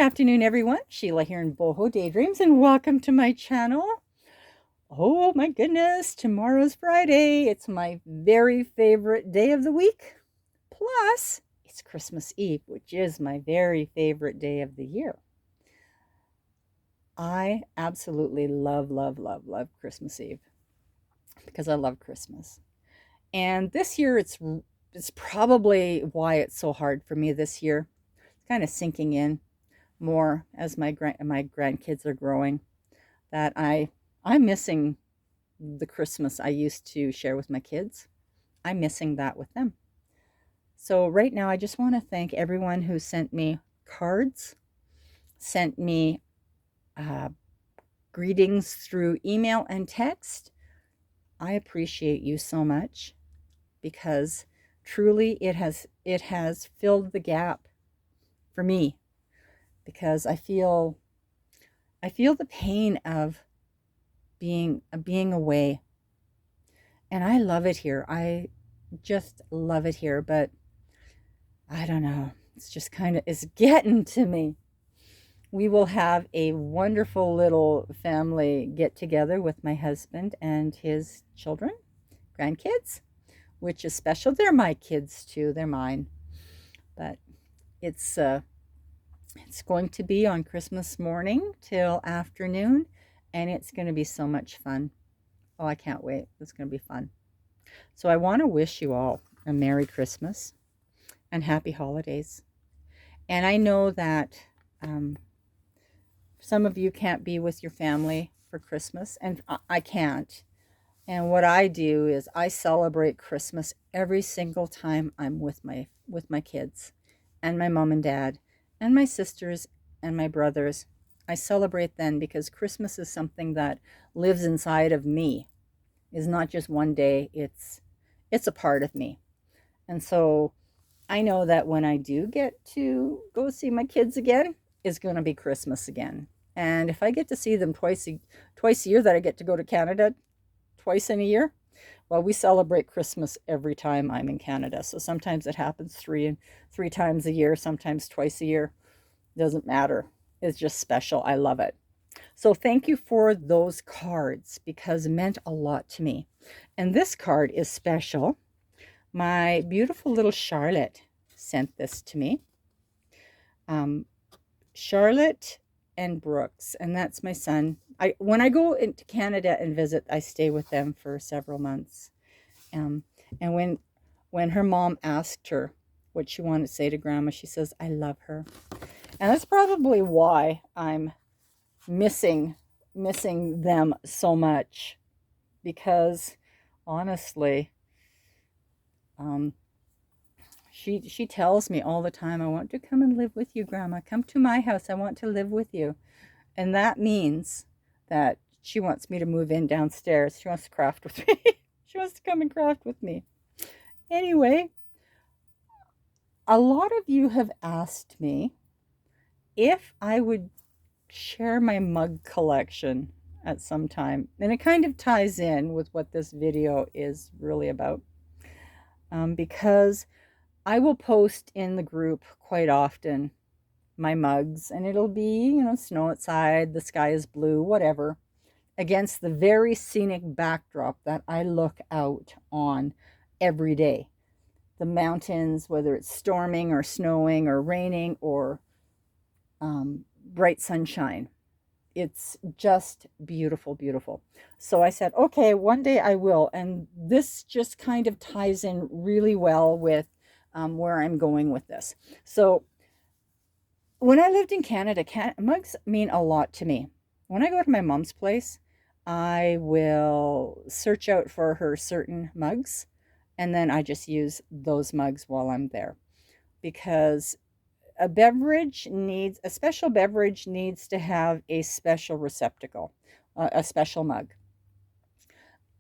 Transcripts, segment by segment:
afternoon, everyone. Sheila here in Boho Daydreams, and welcome to my channel. Oh my goodness, tomorrow's Friday. It's my very favorite day of the week. Plus, it's Christmas Eve, which is my very favorite day of the year. I absolutely love, love, love, love Christmas Eve because I love Christmas. And this year, it's probably why it's so hard for me this year. It's kind of sinking in more as my grandkids are growing, that I'm missing the Christmas I used to share with my kids. I'm missing that with them. So right now I just want to thank everyone who sent me cards, sent me uh, greetings through email and text. I appreciate you so much because truly it has filled the gap for me, because I feel the pain of being away. And I love it here. I just love it here, but I don't know. It's just it's getting to me. We will have a wonderful little family get together with my husband and his children, grandkids, which is special. They're my kids too. They're mine. But it's uh it's going to be on Christmas morning till afternoon, and it's going to be so much fun. Oh, I can't wait. It's going to be fun. So I want to wish you all a Merry Christmas and Happy Holidays. And I know that um, some of you can't be with your family for Christmas, and I can't. And what I do is I celebrate Christmas every single time I'm with my kids and my mom and dad and my sisters and my brothers. I celebrate then because Christmas is something that lives inside of me. It's not just one day, it's a part of me. And so I know that when I do get to go see my kids again, it's going to be Christmas again. And if I get to see them twice a year, that I get to go to Canada twice in a year, well, we celebrate Christmas every time I'm in Canada. So sometimes it happens three times a year, sometimes twice a year. Doesn't matter. It's just special. I love it. So thank you for those cards because it meant a lot to me. And this card is special. My beautiful little Charlotte sent this to me. Charlotte and Brooks, and that's my son. When I go into Canada and visit, I stay with them for several months. Um, and when her mom asked her what she wanted to say to Grandma, she says, "I love her," and that's probably why I'm missing them so much, because honestly, um, she tells me all the time, "I want to come and live with you, Grandma. Come to my house. I want to live with you." And that means that she wants me to move in downstairs. She wants to craft with me. She wants to come and craft with me. Anyway, a lot of you have asked me if I would share my mug collection at some time. And it kind of ties in with what this video is really about. Because I will post in the group quite often my mugs, and it'll be, snow outside, the sky is blue, whatever, against the very scenic backdrop that I look out on every day. The mountains, whether it's storming or snowing or raining or bright sunshine. It's just beautiful, beautiful. So I said, okay, one day I will. And this just kind of ties in really well with where I'm going with this. So when I lived in Canada, mugs mean a lot to me. When I go to my mom's place, I will search out for her certain mugs, and then I just use those mugs while I'm there, because a special beverage needs to have a special receptacle, a special mug.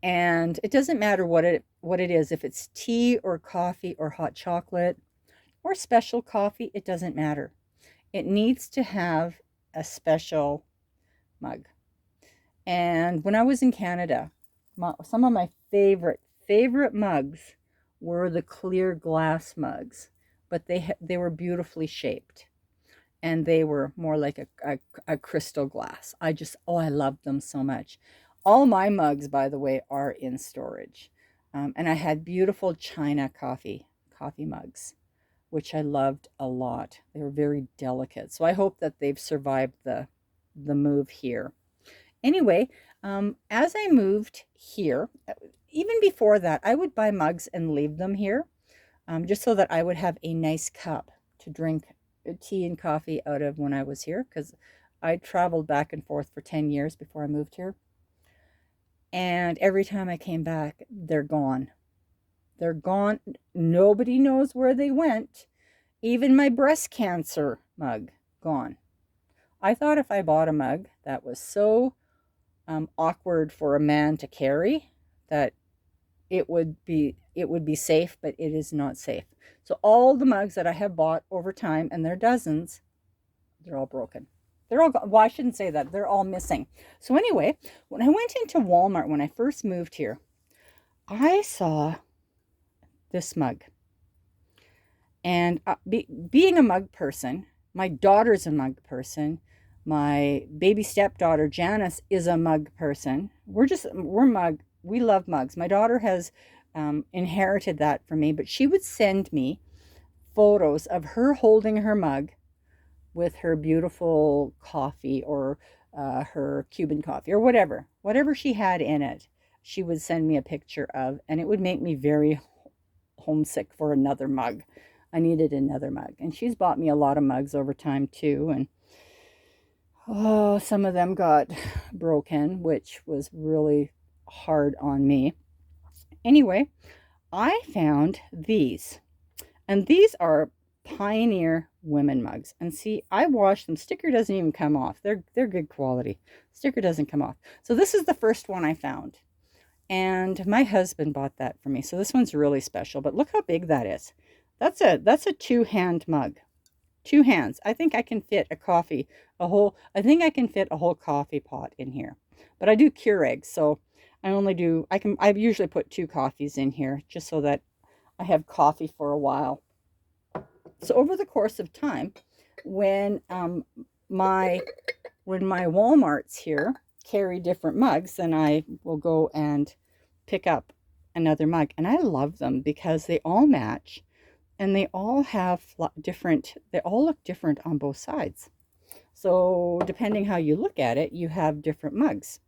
And it doesn't matter what it is, if it's tea or coffee or hot chocolate or special coffee, it doesn't matter. It needs to have a special mug. And when I was in Canada, some of my favorite mugs were the clear glass mugs, but they were beautifully shaped. and they were more like a crystal glass. I loved them so much. All my mugs, by the way, are in storage. And I had beautiful China coffee mugs, which I loved a lot. They were very delicate. So I hope that they've survived the move here. Anyway, as I moved here, even before that, I would buy mugs and leave them here, just so that I would have a nice cup to drink tea and coffee out of when I was here, because I traveled back and forth for 10 years before I moved here. And every time I came back, they're gone. They're gone. Nobody knows where they went. Even my breast cancer mug, gone. I thought if I bought a mug that was so awkward for a man to carry that it would be safe, but it is not safe. So all the mugs that I have bought over time, and there are dozens, they're all broken. They're all well, I shouldn't say that. They're all missing. So anyway, when I went into Walmart when I first moved here, I saw this mug. And being a mug person, my daughter's a mug person. My baby stepdaughter Janice is a mug person. We love mugs. My daughter has inherited that from me, but she would send me photos of her holding her mug with her beautiful coffee, or her Cuban coffee, or whatever she had in it. She would send me a picture of, and it would make me very homesick for another mug. I needed another mug. And she's bought me a lot of mugs over time too. And some of them got broken, which was really hard on me. Anyway, I found these. And these are Pioneer women mugs. And see, I washed them. Sticker doesn't even come off. They're good quality. Sticker doesn't come off. So this is the first one I found. And my husband bought that for me. So this one's really special. But look how big that is. That's a two-hand mug. Two hands. I think I can fit I think I can fit a whole coffee pot in here. But I do Keurig, so I usually put 2 coffees in here just so that I have coffee for a while. So over the course of time, when my Walmarts here carry different mugs, then I will go and pick up another mug. And I love them because they all match. And they all look different on both sides. So depending how you look at it, you have different mugs.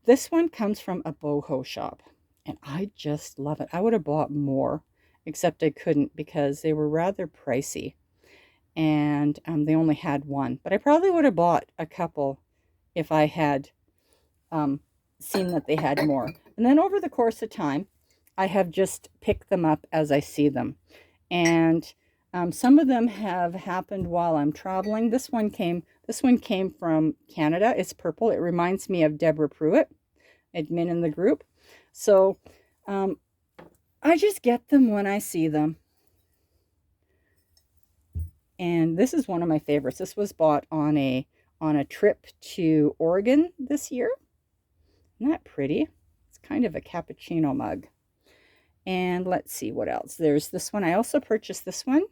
This one comes from a boho shop, and I just love it. I would have bought more, except I couldn't because they were rather pricey, and they only had one. But I probably would have bought a couple if I had seen that they had more. And then over the course of time, I have just picked them up as I see them. And some of them have happened while I'm traveling. This one came from Canada. It's purple. It reminds me of Deborah Pruitt, admin in the group. So I just get them when I see them. And this is one of my favorites. This was bought on a trip to Oregon this year. Isn't that pretty? It's kind of a cappuccino mug. And let's see what else. There's this one. I also purchased this one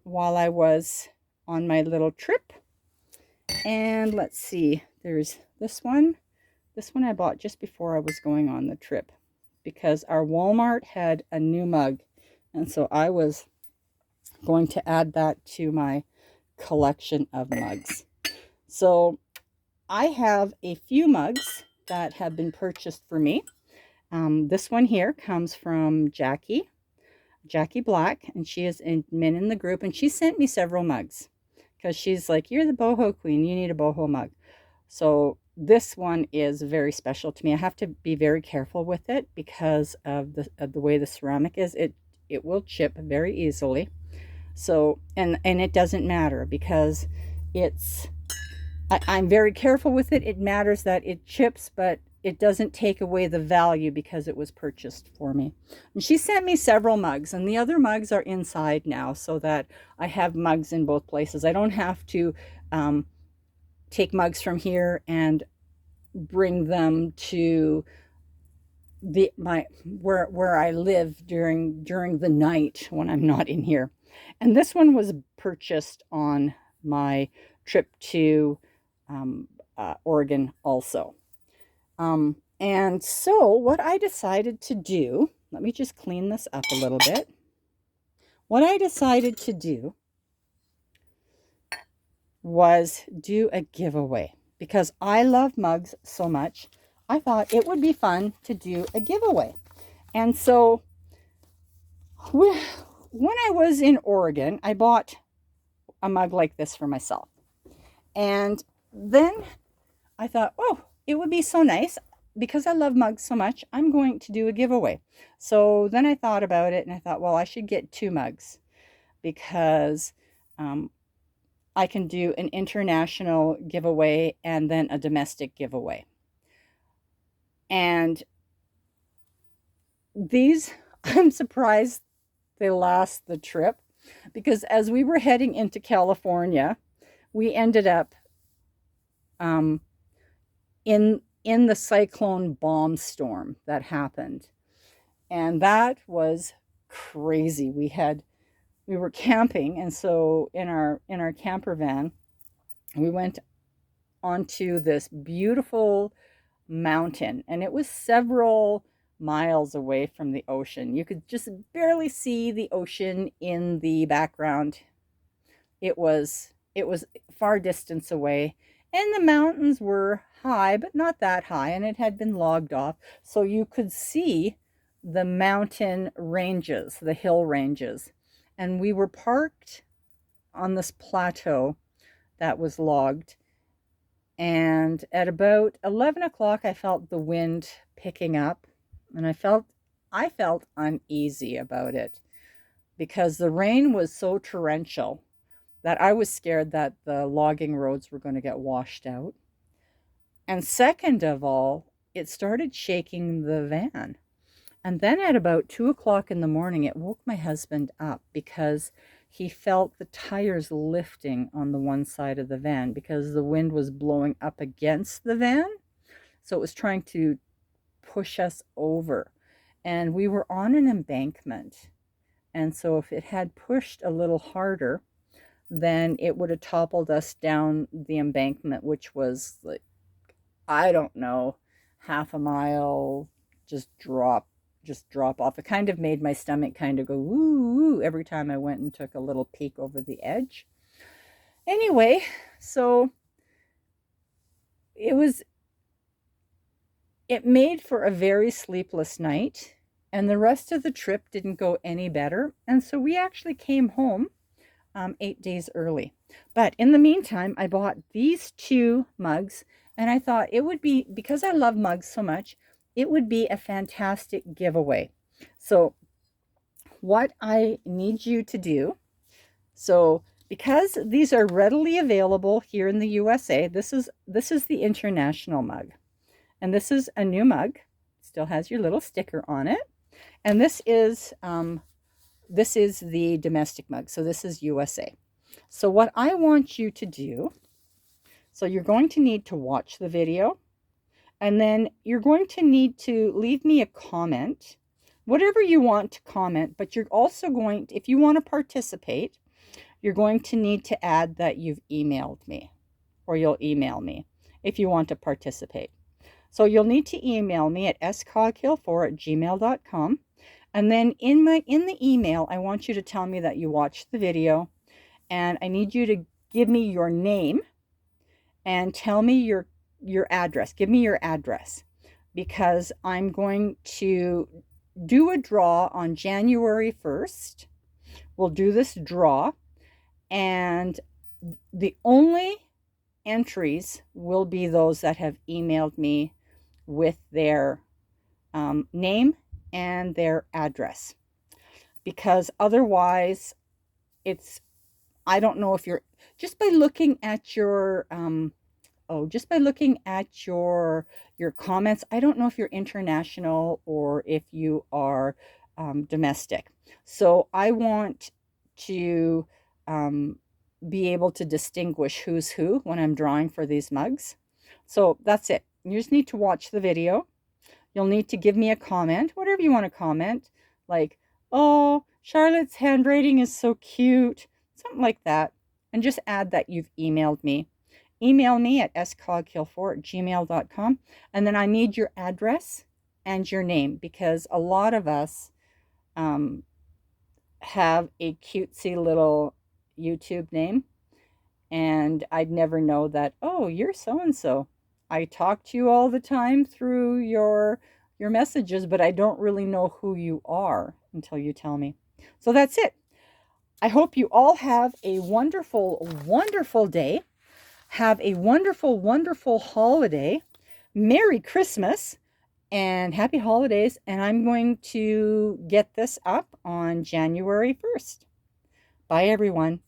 while I was on my little trip. And let's see. There's this one. This one I bought just before I was going on the trip because our Walmart had a new mug. And so I was going to add that to my collection of mugs. So I have a few mugs that have been purchased for me. This one here comes from Jackie Black, and she is admin in the group, and she sent me several mugs because she's like, you're the boho queen, you need a boho mug. So this one is very special to me. I have to be very careful with it because of the way the ceramic is. It will chip very easily. So, and it doesn't matter because I'm very careful with it. It matters that it chips, but it doesn't take away the value because it was purchased for me. And she sent me several mugs, and the other mugs are inside now so that I have mugs in both places. I don't have to take mugs from here and bring them to where I live during the night when I'm not in here. And this one was purchased on my trip to Oregon also. And so what I decided to do, let me just clean this up a little bit. What I decided to do was do a giveaway because I love mugs so much. I thought it would be fun to do a giveaway. And so when I was in Oregon, I bought a mug like this for myself. And then I thought, oh, it would be so nice because I love mugs so much. I'm going to do a giveaway. So then I thought about it and I thought, well, I should get 2 mugs because I can do an international giveaway and then a domestic giveaway. And these, I'm surprised they last the trip because as we were heading into California, we ended up in the cyclone bomb storm that happened. And that was crazy. We were camping, and so in our camper van, we went onto this beautiful mountain, and it was several miles away from the ocean. You could just barely see the ocean in the background. It was far distance away, and the mountains were high, but not that high, and it had been logged off, so you could see the mountain ranges, the hill ranges. And we were parked on this plateau that was logged. And at about 11 o'clock, I felt the wind picking up, and I felt uneasy about it because the rain was so torrential that I was scared that the logging roads were going to get washed out. And second of all, it started shaking the van. And then at about 2 o'clock in the morning, it woke my husband up because he felt the tires lifting on the one side of the van because the wind was blowing up against the van. So it was trying to push us over. And we were on an embankment. And so if it had pushed a little harder, then it would have toppled us down the embankment, which was like, I don't know, half a mile, just drop off. It kind of made my stomach kind of go woo every time I went and took a little peek over the edge. Anyway, so it made for a very sleepless night, and the rest of the trip didn't go any better. And so we actually came home 8 days early. But in the meantime, I bought these 2 mugs, and I thought it would be, because I love mugs so much, it would be a fantastic giveaway. So what I need you to do, so because these are readily available here in the USA, this is the international mug. And this is a new mug. Still has your little sticker on it. And this is the domestic mug. So this is USA. So what I want you to do, so you're going to need to watch the video, and then you're going to need to leave me a comment, whatever you want to comment, but you're also going to, if you want to participate, you're going to need to add that you've emailed me, or you'll email me if you want to participate. So you'll need to email me at scoghill4@gmail.com. And then in the email, I want you to tell me that you watched the video, and I need you to give me your name and tell me your address. Give me your address, because I'm going to do a draw on January 1st. We'll do this draw, and the only entries will be those that have emailed me with their name and their address, because otherwise I don't know if you're, just by looking at your your comments, I don't know if you're international or if you are domestic. So I want to be able to distinguish who's who when I'm drawing for these mugs. So that's it. You just need to watch the video. You'll need to give me a comment, whatever you want to comment, like, oh, Charlotte's handwriting is so cute. Something like that. And just add that you've emailed me. Email me at scoghill4@gmail.com. And then I need your address and your name, because a lot of us um, have a cutesy little YouTube name, and I'd never know that, oh, you're so and so. I talk to you all the time through your messages, but I don't really know who you are until you tell me. So that's it. I hope you all have a wonderful, wonderful day. Have a wonderful, wonderful holiday. Merry Christmas and happy holidays. And I'm going to get this up on January 1st. Bye, everyone.